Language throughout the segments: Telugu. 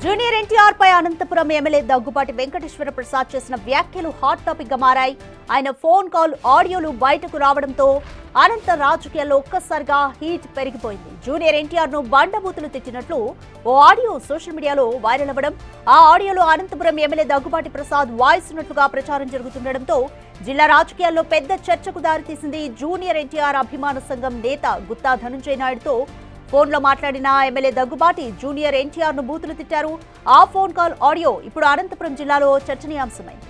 జూనియర్ ఎన్టీఆర్ పై అనంతపురం ఎమ్మెల్యే దగ్గుబాటి వెంకటేశ్వర ప్రసాద్ చేసిన వ్యాఖ్యలు హాట్ టాపిక్ గా మారాయి. ఆయన ఫోన్ కాల్ ఆడియోలు బయటకు రావడంతో అనంత రాజకీయాల్లో ఒక్కసారిగా హీట్ పెరిగిపోయింది. జూనియర్ ఎన్టీఆర్ ను బండబూతులు తిట్టినట్లు ఓ ఆడియో సోషల్ మీడియాలో వైరల్ అవ్వడం, ఆ ఆడియోలో అనంతపురం ఎమ్మెల్యే దగ్గుబాటి ప్రసాద్ వాయిస్ ఉన్నట్లుగా ప్రచారం జరుగుతుండటంతో జిల్లా రాజకీయాల్లో పెద్ద చర్చకు దారితీసింది. జూనియర్ ఎన్టీఆర్ అభిమాన సంఘం నేత గుత్తా ధనుంజయ నాయుడుతో ఫోన్లో మాట్లాడిన ఎమ్మెల్యే దగ్గుబాటి జూనియర్ ఎన్టీఆర్ ను బూతులు తిట్టారు. ఆ ఫోన్ కాల్ ఆడియో ఇప్పుడు అనంతపురం జిల్లాలో చర్చనీయాంశమైంది.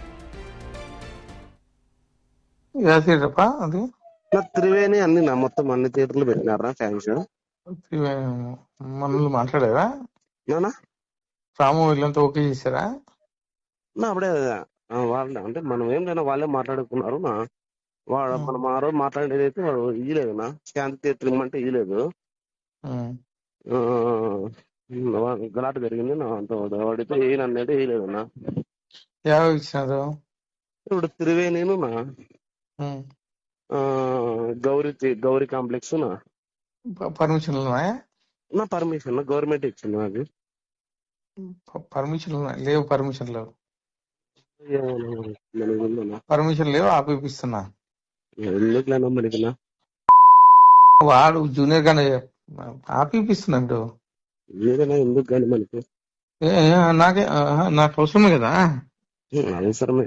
త్రివేణి అన్ని మొత్తం అన్ని థియేటర్లు పెట్టినారా ఫ్యాన్స్ మనల్ని మాట్లాడారా రాము వీళ్ళంతా ఓకే చేశారా? అప్పుడే వాళ్ళే అంటే మనం ఏం లేదా వాళ్ళే మాట్లాడుకున్నారు. మనం ఆ రోజు మాట్లాడేది అయితే వాడు ఇయ్యలేదు శాంతి థియేటర్ ఇమ్మంటే ఇయ్యలేదు. గలాట జరిగింది వాడితో ఏనన్నది వేయలేదన్నా. ఇచ్చినారు ఇప్పుడు త్రివేణిను గౌరీ కాంప్లెక్స్ పర్మిషన్ నా పర్మిషన్ గవర్నమెంట్ ఇచ్చింది. నాకు పర్మిషన్ లేవు, పర్మిషన్ లేవు, పర్మిషన్ లేవు, ఆపిస్తున్నా. ఎందుకులేనా మనకినా వాడు జూనియర్ గానే ఆపిస్తున్నాడు. ఏదైనా ఎందుకు కానీ మనకి నాకు అవసరమే కదా. అవసరమే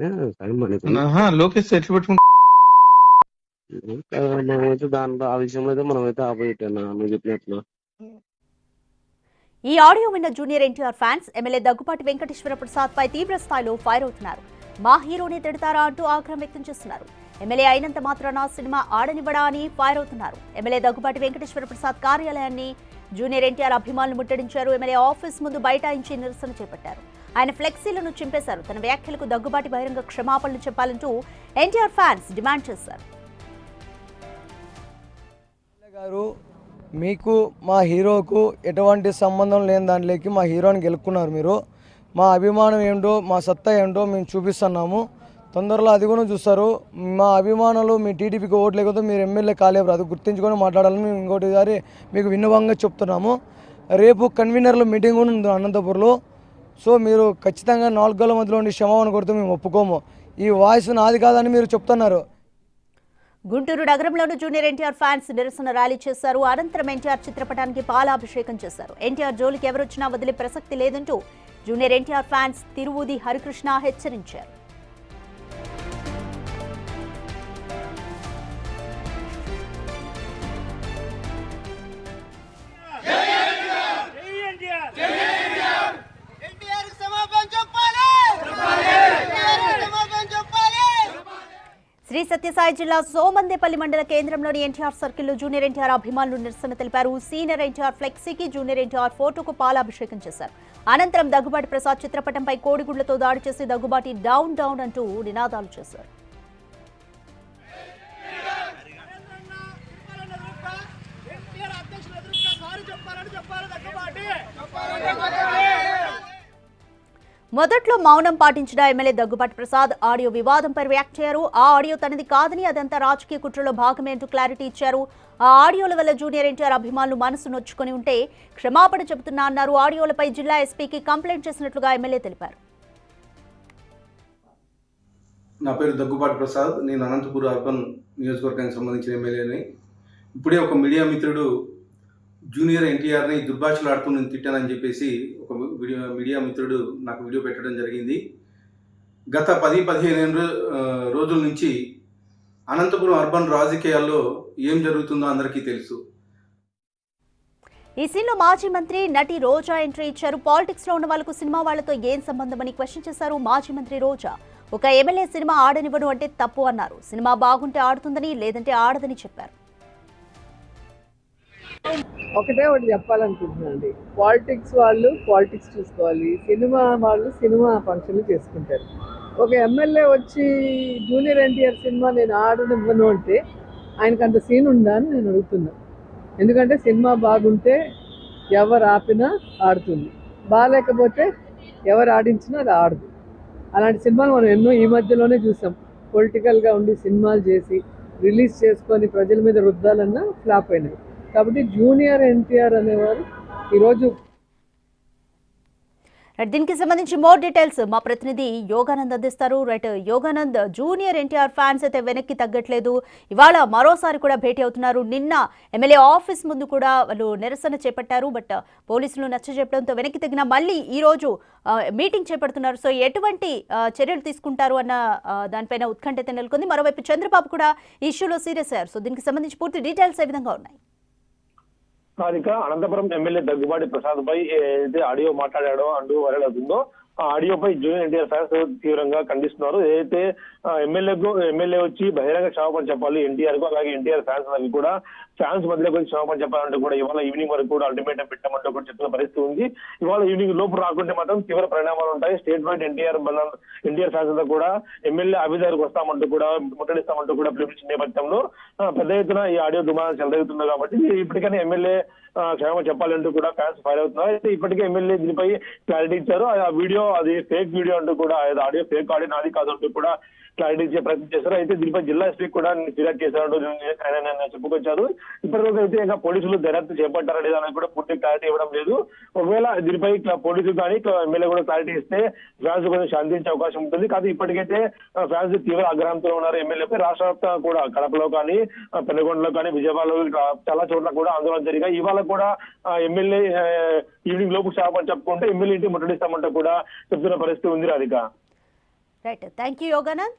లోకేష్ ఎట్లు పెట్టుకుంటా మనమైతే దాంట్లో ఆ విషయంలో అయితే మనమైతే ఆపోజిటేనా నువ్వు చెప్పినట్లు. ఈ ఆడియో విన్న junior NTR fans MLA Daggubati Venkateswara Prasad పై తీవ్ర స్థాయిలో ఫైర్ అవుతున్నారు. మా హీరోని తిడతారా అంటూ ఆగ్రహం వ్యక్తం చేస్తున్నారు. ఎమ్మెల్యే అయినంత మాత్రాన సినిమా ఆడనివ్వడా అని ఫైర్ అవుతున్నారు. ఎమ్మెల్యే దగ్గుబాటి వెంకటేశ్వర ప్రసాద్ కార్యాలయాన్ని జూనియర్ ఎన్టీఆర్ అభిమానులు ముట్టడించారు. ఎమ్మెల్యే ఆఫీస్ ముందు బైఠాయించి నిరసన చేపట్టారు. ఆయన ఫ్లెక్సీలను చింపేశారు. తన వ్యాఖ్యలకు దగ్గుబాటి బహిరంగ క్షమాపణలు చెప్పాలంటూ ఎన్టీఆర్ ఫ్యాన్స్ డిమాండ్ చేశారు. గారు మీకు మా హీరోకు ఎటువంటి సంబంధం లేని దాంట్లోకి మా హీరోని గెలుక్కున్నారు. మీరు మా అభిమానం ఏంటో మా సత్తా ఏంటో మేము చూపిస్తున్నాము. తొందరలో అది కూడా చూస్తారు. మా అభిమానులు మీ టీడీపీకి ఓట్లు లేకపోతే మీరు ఎమ్మెల్యే కాలేరు, అది గుర్తించుకొని మాట్లాడాలని మేము ఇంకోటిసారి మీకు విన్నవంగా చెప్తున్నాము. రేపు కన్వీనర్ల మీటింగ్ కూడా ఉంది అనంతపురంలో. సో మీరు ఖచ్చితంగా 4 గోళ్ల మధ్యలో ఉండి క్షమాపణ కొడితే మేము ఒప్పుకోము. ఈ వాయిస్ నాది కాదని మీరు చెప్తున్నారు. గుంటూరు నగరంలోని జూనియర్ ఎన్టీఆర్ ఫ్యాన్స్ నిరసన ర్యాలీ చేశారు. అనంతరం ఎన్టీఆర్ చిత్రపటానికి పాలాభిషేకం చేశారు. ఎన్టీఆర్ జోలికి ఎవరొచ్చినా వదిలే ప్రసక్తి లేదంటూ జూనియర్ ఎన్టీఆర్ ఫ్యాన్స్ తిరువూది హరికృష్ణ హెచ్చరించారు. శ్రీ సత్యసాయి జిల్లా సోమందేపల్లి మండల కేంద్రంలోని ఎన్టీఆర్ సర్కిల్లో జూనియర్ ఎన్టీఆర్ అభిమానులు నిరసన తెలిపారు. సీనియర్ ఎన్టీఆర్ ఫ్లెక్సీకి జూనియర్ ఎన్టీఆర్ ఫోటోకు పాలాభిషేకం చేశారు. అనంతరం దగ్గుబాటి ప్రసాద్ చిత్రపటంపై కోడిగుడ్లతో దాడి చేసి దగ్గుబాటి డౌన్ డౌన్ అంటూ నినాదాలు చేశారు. మొదట్లో మౌనం పాటించిన ఎమ్మెల్యే దగ్గుబాటి ప్రసాద్ ఆడియో వివాదంపై రియాక్ట్ అయ్యారు. ఆ ఆడియో తనది కాదని అదంతా రాజకీయ కుట్రలో భాగమే అంటూ క్లారిటీ ఇచ్చారు. ఆ ఆడియోల వల్ల జూనియర్ ఎన్టీఆర్ అభిమానులు మనసు నొచ్చుకొని ఉంటే క్షమాపణ చెబుతున్నా అన్నారు. ఆడియోలపై జిల్లా ఎస్పీకి కంప్లైంట్ చేసినట్లుగా ఎమ్మెల్యే తెలిపారు. నా పేరు దగ్గుబాటి ప్రసాద్. నేను అనంతపురం అర్బన్ నియోజకవర్గానికి సంబంధించిన ఎమ్మెల్యేని. ఇప్పుడే ఒక మీడియా మిత్రుడు జూనియర్ ఎన్టీఆర్ని దుర్భాషలు ఆడుతూ నేను తిట్టానని చెప్పేసి ఒక మీడియా మిత్రుడు నాకు వీడియో పెట్టడం జరిగింది. గత 10-15 రోజుల నుంచి అనంతపురం అర్బన్ రాజకీయాల్లో ఏం జరుగుతుందో అందరికీ తెలుసు. ఈ సీన్లో మాజీ మంత్రి నటి రోజా ఎంట్రీ ఇచ్చారు. పాలిటిక్స్ లో ఉన్న వాళ్లకు సినిమా వాళ్లతో ఏం సంబంధమని క్వశ్చన్ చేశారు మాజీ మంత్రి రోజా. ఒక ఎమ్మెల్యే సినిమా ఆడనివ్వడం అంటే తప్పు అన్నారు. సినిమా బాగుంటే ఆడుతుందని, లేదంటే ఆడదని చెప్పారు. ఒకటే ఒకటి చెప్పాలనుకుంటున్నానండి, పాలిటిక్స్ వాళ్ళు పాలిటిక్స్ చూసుకోవాలి, సినిమా వాళ్ళు సినిమా ఫంక్షన్లు చేసుకుంటారు. ఒక ఎమ్మెల్యే వచ్చి జూనియర్ ఎన్టీఆర్ సినిమా నేను ఆడనివ్వను అంటే ఆయనకు అంత సీన్ ఉందా అని నేను అడుగుతున్నాను. ఎందుకంటే సినిమా బాగుంటే ఎవరు ఆపినా ఆడుతుంది, బాగాలేకపోతే ఎవరు ఆడించినా అది ఆడదు. అలాంటి సినిమాలు మనం ఎన్నో ఈ మధ్యలోనే చూసాం. పొలిటికల్గా ఉండి సినిమాలు చేసి రిలీజ్ చేసుకొని ప్రజల మీద రుద్దాలన్నా ఫ్లాప్ అయినాయి. కాబట్టి జూనియర్ ఎన్టీఆర్ అనేవారు ఈరోజు రైట్, దీనికి సంబంధించి మోర్ డీటెయిల్స్ మా ప్రతినిధి యోగానంద్ అందిస్తారు. Right Yoganand, junior NTR fans అయితే వెనక్కి తగ్గట్లేదు. ఇవాళ మరోసారి కూడా భేటీ అవుతున్నారు. నిన్న ఎమ్మెల్యే ఆఫీస్ ముందు కూడా వాళ్ళు నిరసన చేపట్టారు. బట్ పోలీసులు నచ్చజెప్పడంతో వెనక్కి తగ్గిన మళ్ళీ ఈ రోజు మీటింగ్ చేపడుతున్నారు. సో ఎటువంటి చర్యలు తీసుకుంటారు అన్న దానిపైన ఉత్కంఠ అయితే నెలకొంది. మరోవైపు చంద్రబాబు కూడా ఈ ఇష్యూలో సీరియస్ అయ్యారు. సో దీనికి సంబంధించి పూర్తి డీటెయిల్స్ ఏ విధంగా ఉన్నాయి? ఇక అనంతపురం ఎమ్మెల్యే దగ్గుబాటి ప్రసాద్ పై ఏదైతే ఆడియో మాట్లాడాడో అంటూ వైరల్ అవుతుందో ఆ ఆడియోపై జూనియర్ ఎన్టీఆర్ ఫ్యాన్స్ తీవ్రంగా ఖండిస్తున్నారు. ఏదైతే ఎమ్మెల్యే వచ్చి బహిరంగ క్షమాపణ చెప్పాలి ఎన్టీఆర్ కు, అలాగే ఎన్టీఆర్ ఫ్యాన్స్ అవి కూడా ఫ్యాన్స్ మధ్యలో వచ్చి క్షమాపణ చెప్పాలంటూ కూడా ఇవాళ ఈవినింగ్ వరకు కూడా అల్టిమేటం పెట్టామంటూ కూడా చెప్తున్న పరిస్థితి ఉంది. ఇవాళ ఈవినింగ్ లోపు రాకుంటే మాత్రం తీవ్ర పరిణామాలు ఉంటాయి. స్టేట్ వైడ్ ఎన్టీఆర్ ఫ్యాన్స్ అంతా కూడా ఎమ్మెల్యే అభిదారికి వస్తామంటూ కూడా ముట్టడిస్తామంటూ కూడా పిలుపునిచ్చిన నేపథ్యంలో పెద్ద ఎత్తున ఈ ఆడియో దుమారం చెలరేగుతుంది. కాబట్టి ఇప్పటికైనా ఎమ్మెల్యే క్షమాపణ చెప్పాలంటూ కూడా ఫ్యాన్స్ ఫైర్ అవుతున్నారు. అయితే ఇప్పటికే ఎమ్మెల్యే దీనిపై క్లారిటీ ఇచ్చారు. ఆ వీడియో అది ఫేక్ వీడియో అంటూ కూడా ఆడియో ఫేక్ ఆడియో నాది కాదు అంటూ కూడా క్లారిటీ ఇచ్చే ప్రయత్నం చేశారు. అయితే దీనిపై జిల్లా ఎస్పీ కూడా ఫిర్యాదు చేశారంటూ ఆయన చెప్పుకొచ్చారు. ఇప్పటివరకు అయితే ఇంకా పోలీసులు దర్యాప్తు చేపట్టారా లేదా అని కూడా పూర్తి క్లారిటీ ఇవ్వడం లేదు. ఒకవేళ దీనిపై పోలీసులు కానీ ఎమ్మెల్యే కూడా క్లారిటీ ఇస్తే ఫ్యాన్స్ కొంచెం శాంతించే అవకాశం ఉంటుంది. కానీ ఇప్పటికైతే ఫ్యాన్స్ తీవ్ర ఆగ్రహంతో ఉన్నారు ఎమ్మెల్యేపై. రాష్ట్ర వ్యాప్తంగా కూడా కడపలో కానీ, పెనుగొండలో కానీ, విజయవాడలో చాలా చోట్ల కూడా ఆందోళన జరిగాయి. ఇవాళ కూడా ఎమ్మెల్యే ఈవినింగ్ లోపు క్షమాపణ చెప్పుకుంటే ఎమ్మెల్యే ఇంటి ముట్టడిస్తామంటూ కూడా చెప్తున్న పరిస్థితి ఉంది. Radhika. Right, thank you Yoganand.